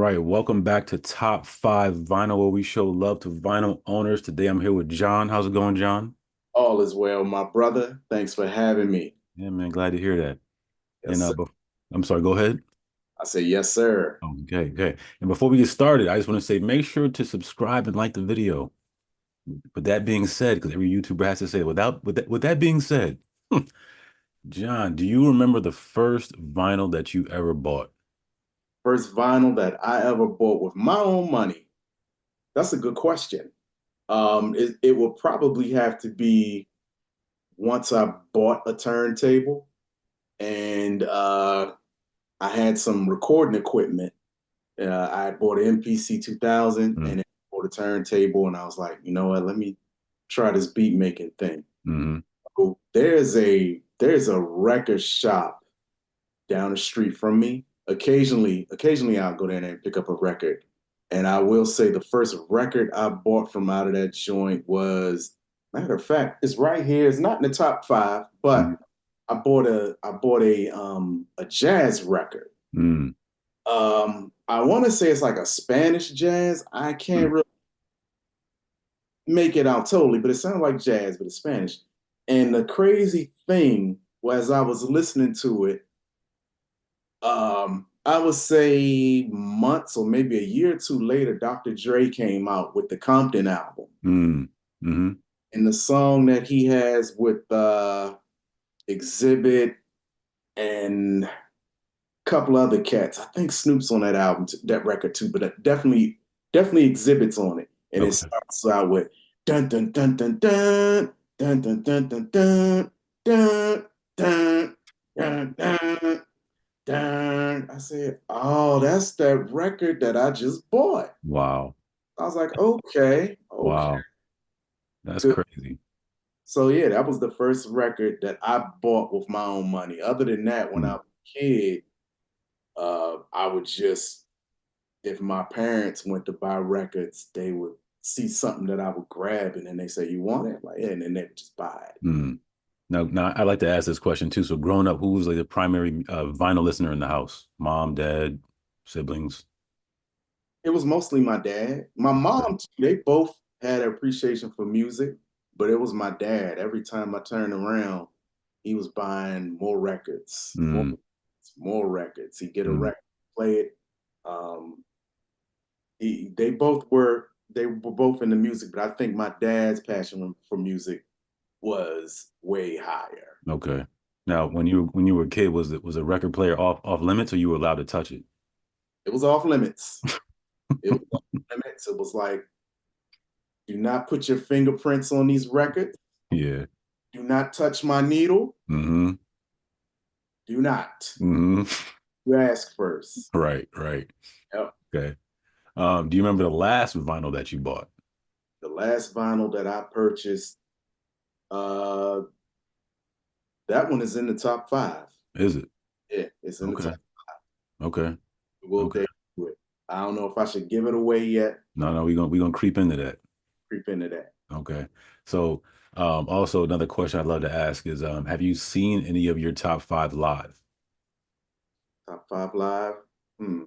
right, welcome back to Top 5 Vinyl, where we show love to vinyl owners. Today I'm here with John. How's it going, John? All is well, my brother. Thanks for having me. Yeah, man, glad to hear that. Yes, And sir. I'm sorry, go ahead. I say yes, sir. Okay, okay. And before we get started, I just want to say make sure to subscribe and like the video. With that being said, because every YouTuber has to say, with that being said, John, do you remember the first vinyl that you ever bought? First vinyl that I ever bought with my own money. That's a good question. It will probably have to be once I bought a turntable and I had some recording equipment. I bought an MPC 2000 Mm-hmm. and it bought a turntable, and I was like, you know what? Let me try this beat making thing. Mm-hmm. So there's a record shop down the street from me. Occasionally I'll go down there and pick up a record. And I will say the first record I bought from out of that joint was, matter of fact, it's right here. It's not in the top five, but I bought a jazz record. Mm-hmm. I want to say it's like a Spanish jazz. I can't really make it out totally, but it sounds like jazz, but it's Spanish. And the crazy thing was, I was listening to it, I would say months or maybe a year or two later, Dr. Dre came out with the Compton album. Mm-hmm. And the song that he has with Exhibit and a couple other cats. I think Snoop's on that album, that record too, but definitely Exhibits on it. And it Okay. starts out with dun dun dun dun dun dun dun dun dun dun dun dun dun dun. Darn. I said, oh, that's that record that I just bought. Wow. I was like, okay, okay, Wow. That's good. crazy. So yeah, that was the first record that I bought with my own money. Other than that, when I Mm. was a kid, I would just, if my parents went to buy records, they would see something that I would grab and then they say, you want it? Like, yeah, and then they would just buy it. Mm. Now I like to ask this question too. So growing up, who was like the primary vinyl listener in the house? Mom, dad, siblings? It was mostly my dad. My Okay. mom, too, they both had an appreciation for music, but it was my dad. Every time I turned around, he was buying more records, Mm, more records. He'd get a mm, record, play it. Um, they were both into music, but I think my dad's passion for music was way higher. okay. Now, when you were a kid, was a record player off limits, or you were allowed to touch it? It was off limits. It was off limits. It was like, do not put your fingerprints on these records. Yeah. Do not touch my needle. Mm-hmm. Do not. Mm-hmm. You ask first. Right, right. Yep. Okay. Do you remember the last vinyl that you bought? The last vinyl that I purchased, uh, that one is in the top five. Is it? Yeah, it's in the Okay. top. Okay. We'll Okay. date it. I don't know if I should give it away yet. No, no, we're gonna creep into that. Creep into that. Okay. So, also another question I'd love to ask is, have you seen any of your top five live? Top five live. Hmm.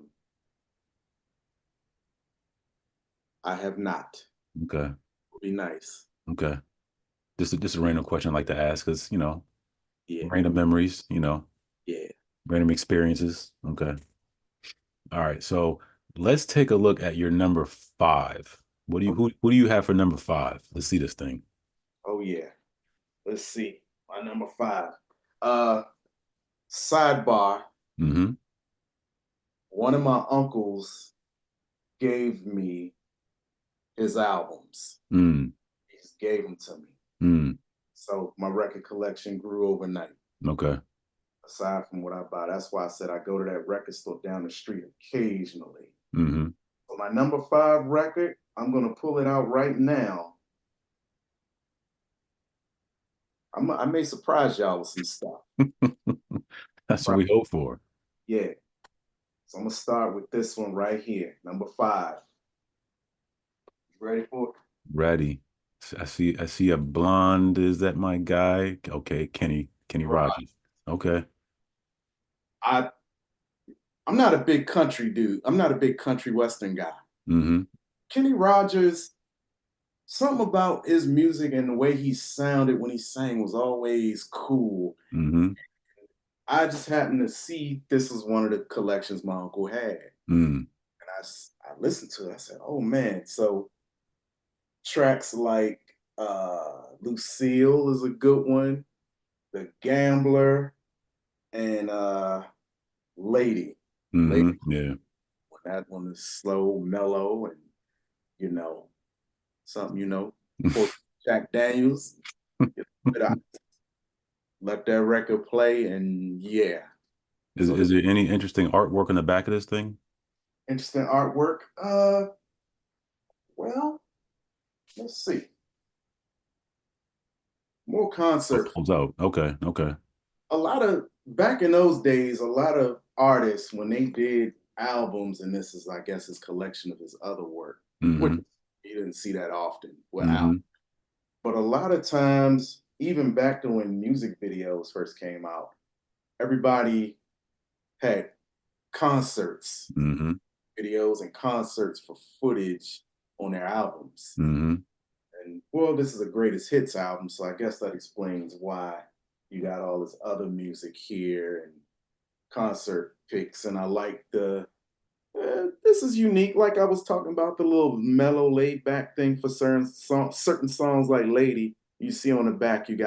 I have not. Okay. Would be nice. Okay. Just a random question I like to ask because, Yeah. random memories, Yeah. random experiences. Okay. All right. So let's take a look at your number five. Who do you have for number five? Let's see this thing. Oh yeah. Let's see. My number five. Uh, Sidebar. Mm-hmm. One of my uncles gave me his albums. Mm, He just gave them to me. mm. So my record collection grew overnight, Okay. aside from what I buy. That's why I said I go to that record store down the street occasionally. Mm-hmm. So my number five record, I'm gonna pull it out right now. I may surprise y'all with some stuff. That's what we hope for. Yeah. So I'm gonna start with this one right here, number five. You ready for it? Ready. I see a blonde. Is that my guy? Okay, Kenny Right. Rogers. Okay. I I'm not a big country dude. I'm not a big country western guy. Mm-hmm. Kenny Rogers, something about his music and the way he sounded when he sang was always cool. Mm-hmm. I just happened to see this was one of the collections my uncle had. Mm. And I listened to it. I said, oh man. So tracks like Lucille is a good one, The Gambler, and Lady. Lady, Mm-hmm. Yeah. that one is slow, mellow, and you know, something, for Jack Daniels. But I let that record play, and yeah. Is So is there any interesting artwork on the back of this thing? interesting artwork. Well, let's see. More Oh, concert. folds out. Okay. Okay. A lot of back in those days, a lot of artists when they did albums, and this is, I guess, his collection of his other work, which Mm-hmm. you didn't see that often with albums. Mm-hmm. But a lot of times, even back to when music videos first came out, everybody had concerts, Mm-hmm. videos, and concerts for footage on their albums. Mm-hmm. And well, this is a greatest hits album, so I guess that explains why you got all this other music here and concert pics. And I like this is unique. Like I was talking about the little mellow, laid back thing for certain songs like Lady. You see on the back, he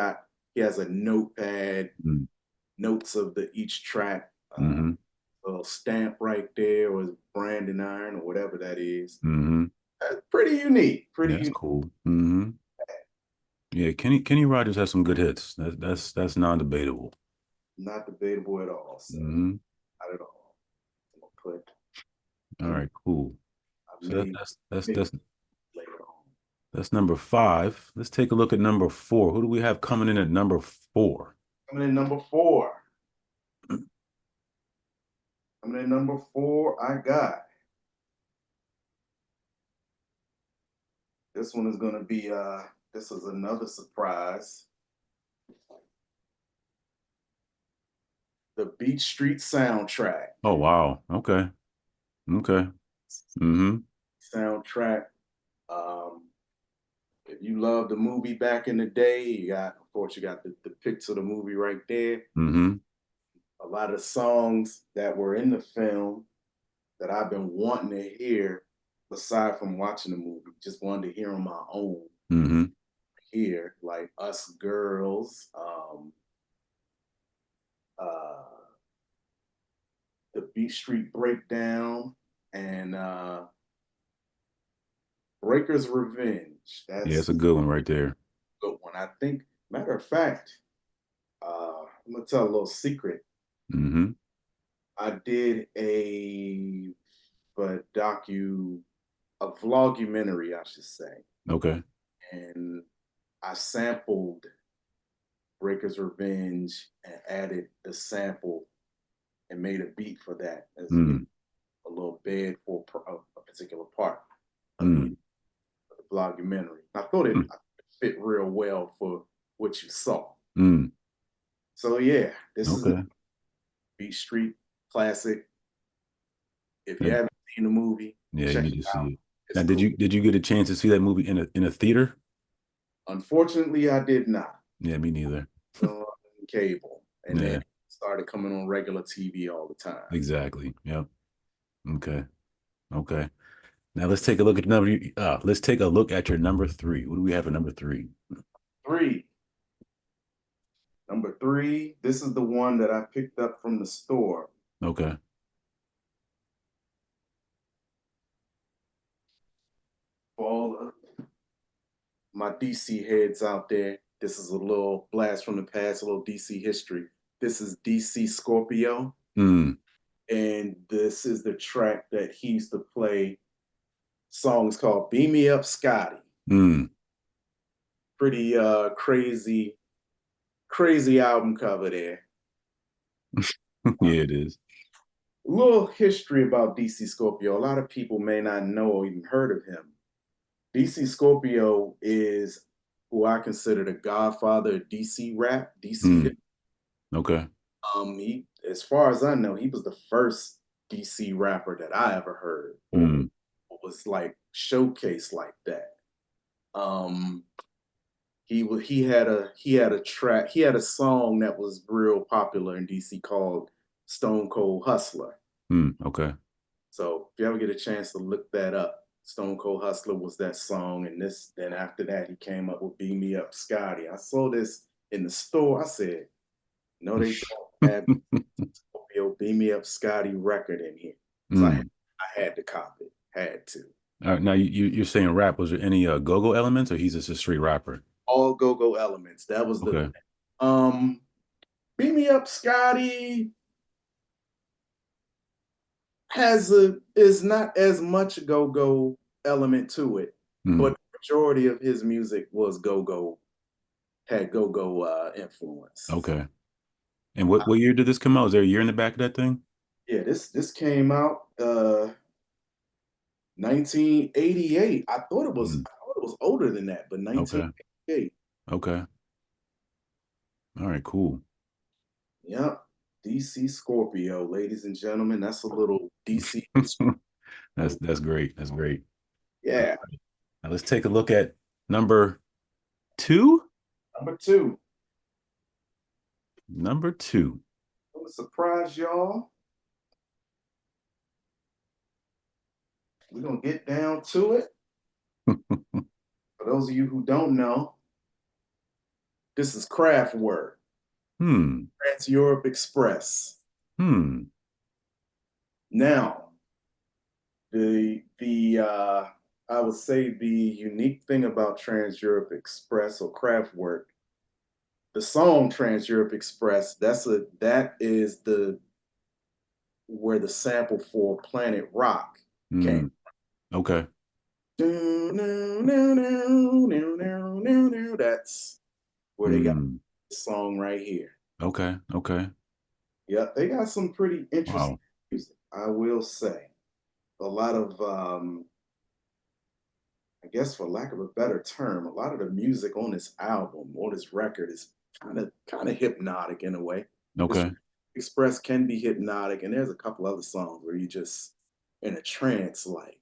has a notepad, notes of the each track, Mm-hmm. a little stamp right there, or his branding iron, or whatever that is. Mm-hmm. That's pretty unique. Pretty That's unique. cool. Mm-hmm. Yeah, Kenny Rogers has some good hits. That's non-debatable. Not debatable at all. So Mm-hmm. not at all. I'm gonna put All under right, cool. I So that, may that's maybe that's later on. that's number five. Let's take a look at number four. Who do we have coming in at number four? Coming in number four. Coming in number four, I got this one is gonna be this is another surprise. The Beach Street soundtrack. Oh wow. Okay. Okay. Mm-hmm. Soundtrack. Um, if you love the movie back in the day, of course, you got the pics of the movie right there. Mm-hmm. A lot of the songs that were in the film that I've been wanting to hear, aside from watching the movie, just wanted to hear on my own Mm-hmm. here, like Us Girls, uh, the Beat Street Breakdown, and Breaker's Revenge. Yeah, That's it's a good one right there. a good one. I think, matter of fact, I'm gonna tell a little secret. Mm-hmm. I did a a vlogumentary, I should say, Okay. and I sampled Breaker's Revenge and added the sample and made a beat for that as Mm. a little bed for a particular part of Mm. the vlogumentary. I thought it fit real well for what you saw. Mm. So yeah, this is a Okay. Beat Street classic. If you And haven't seen the movie, yeah, you check need it to see out. it. Now, It's did cool. you get a chance to see that movie in a theater? Unfortunately, I did not. Yeah, me neither. On cable, and then Yeah, it started coming on regular TV all the time. exactly. Yep. Okay. Okay. Now let's take a look at let's take a look at your number three. What do we have at number three? Three, number three. This is the one that I picked up from the store. Okay. For all my DC heads out there, this is a little blast from the past, a little DC history. This is DC Scorpio, Mm. and this is the track that he used to play. Song is called "Beam Me Up, Scotty." Mm. Pretty crazy album cover there. Yeah, it is. A little history about DC Scorpio. A lot of people may not know or even heard of him. DC Scorpio is who I consider the godfather of DC rap, DC hip. Mm. Okay. As far as I know, he was the first DC rapper that I ever heard or Mm, was like showcased like that. Um, he had a song that was real popular in DC called Stone Cold Hustler. okay. So if you ever get a chance to look that up, Stone Cold Hustler was that song, and this then after that he came up with Beam Me Up Scotty. I saw this in the store. I said, no, they don't have Scorpio Beam Me Up Scotty record in here. So Mm. I had to copy it. Had to. All right, now you're saying rap. Was there any go-go elements, or he's just a straight rapper? All go-go elements. That was the Okay. um Beam Me Up Scotty has a is not as much go-go element to it, but Mm, the majority of his music was go-go, had go-go influence. okay. And what year did this come out? Is there a year in the back of that thing? Yeah, this came out 1988. Mm, I thought it was older than that, but okay. 1988. Okay. All right. Cool. Yep. DC Scorpio, ladies and gentlemen. That's a little DC history. That's great. That's great. All Yeah. right. Now let's take a look at number two. Number two. Number two. I'm gonna surprise y'all. We're gonna get down to it. For those of you who don't know, this is Kraftwerk, Hmm. Trans Europe Express. Hmm. Now, the I would say the unique thing about Trans Europe Express or Kraftwerk, the song Trans Europe Express, that is the where the sample for Planet Rock came. Hmm. Okay. That's where they got Hmm. this song right here. Okay. Okay. Yep, they got some pretty interesting Wow. music, I will say. A lot of, I guess, for lack of a better term, a lot of the music on this album, on this record, is kind of hypnotic in a way. Because Okay. Express can be hypnotic, and there's a couple other songs where you just in a trance, like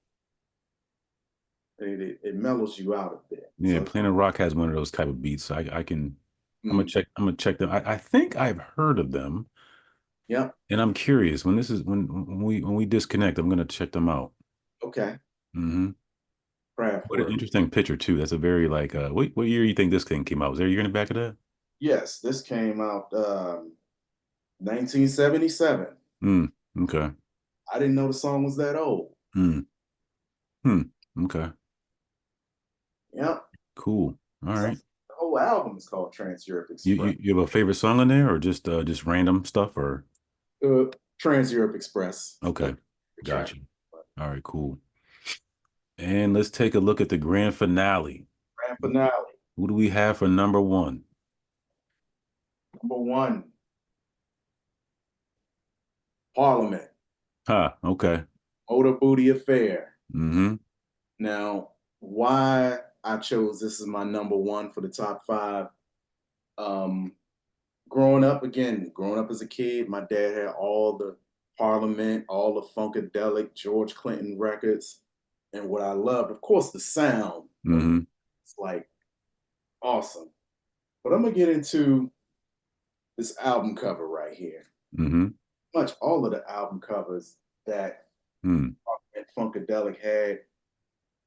it mellows you out a bit. Yeah. So, Planet Rock has one of those type of beats. I can. mm, I'm gonna check them. I think I've heard of them, yep, and I'm curious when this is when we disconnect. I'm gonna check them out. okay, Hmm. What an Kraftwerk. interesting picture too. That's a very like what year you think this thing came out? Was there a year in the back of that? Yes, this came out 1977. Mm, okay. I didn't know the song was that old. Mm, hmm. Okay. Yep. Cool. All So right. the whole album is called Trans Europe Express. You have a favorite song on there or just random stuff or Uh, Trans Europe Express. okay. Trans. Gotcha. All right, cool. And let's take a look at the grand finale. Grand finale. Who do we have for number one? Number one, Parliament. Huh. Okay. Motor Booty Affair. Mm-hmm. Now, why I chose this as my number one for the top five. Um, growing up as a kid, my dad had all the Parliament, all the Funkadelic, George Clinton records. And what I loved, of course, the sound of Mm-hmm. it's like awesome. But I'm gonna get into this album cover right here. Mm-hmm. Much all of the album covers that Mm. Funkadelic had,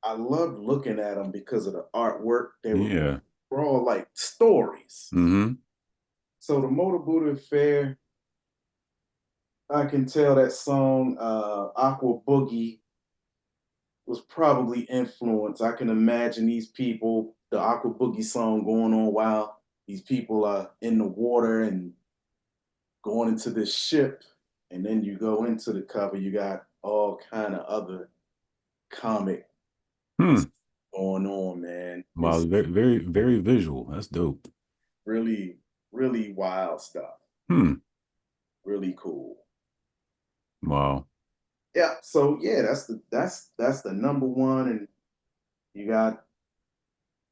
I loved looking at them because of the artwork. Yeah. Were all like stories. Mm-hmm. So the Motor Buddha Affair, I can tell that song Aqua Boogie was probably influenced. I can imagine these people, the Aqua Boogie song going on while these people are in the water and going into this ship. And then you go into the cover, you got all kind of other comic Hmm. going on, man. Wow, It's very, very, very visual. That's dope. really, really wild stuff. Hmm. Really cool. Wow. Yeah. So yeah, that's the number one, and you got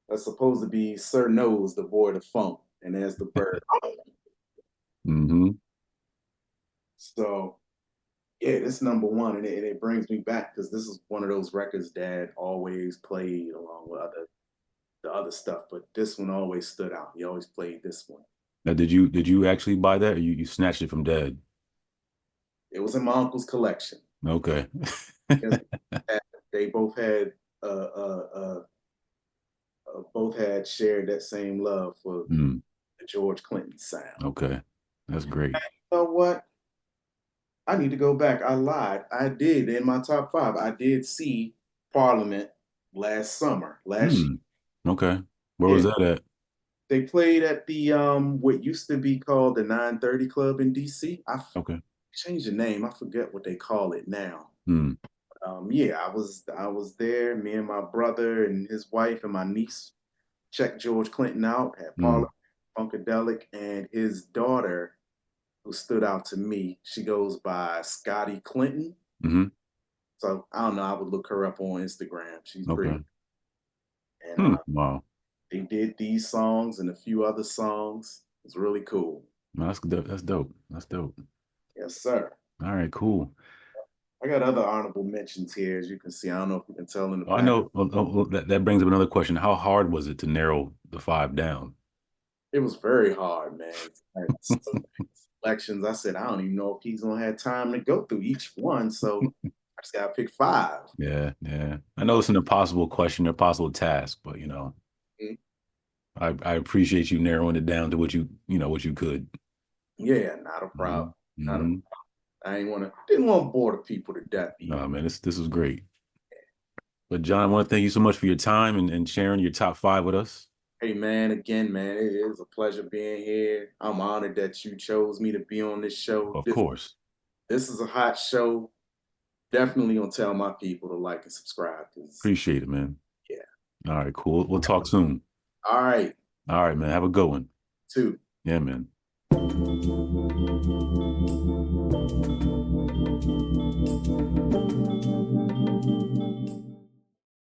that's supposed to be Sir Nose, the boy, the funk, and there's the bird. Mm-hmm. So Yeah, this is number one, and it brings me back because this is one of those records Dad always played along with the other stuff, but this one always stood out. He always played this one. Now, did you actually buy that, or you snatched it from Dad? It was in my uncle's collection. Okay. Yes, they both had shared that same love for Hmm. the George Clinton sound. Okay. That's great. You know what? I need to go back. I lied. I did in my top five. I did see Parliament last summer, last Hmm. Okay. Where was year. that at? They played at the what used to be called the 930 Club in DC. Okay. Changed the name. I forget what they call it now. Hmm. Yeah, I was there. Me and my brother and his wife and my niece checked George Clinton out at Hmm. Parliament Funkadelic, and his daughter, who stood out to me, she goes by Scotty Clinton. Hmm. So I don't know. I would look her up on Instagram. She's pretty. Okay. And Hmm. Wow. they did these songs and a few other songs. It's really cool. No, that's dope. That's dope. That's dope. Yes, sir. All right, cool. I got other honorable mentions here, as you can see. I don't know if you can tell in the I back. know that brings up another question. How hard was it to narrow the five down? It was very hard, man. Like, so many selections. I said, I don't even know if he's gonna have time to go through each one. So I just gotta pick five. Yeah, yeah. I know it's an impossible question, impossible task, but Mhm. I appreciate you narrowing it down to what you could. Yeah, not a Hmm. problem. Not a, Hmm. I ain't didn't want to bore the people to death either. No, man, this was great. But John, I want to thank you so much for your time and sharing your top five with us. Hey man, again, man, it is a pleasure being here. I'm honored that you chose me to be on this show. Of This course. this is a hot show. Definitely gonna tell my people to like and subscribe because Appreciate it, man. yeah. All right, cool. We'll talk soon. All right, All right, man. Have a good one. two. Yeah, man.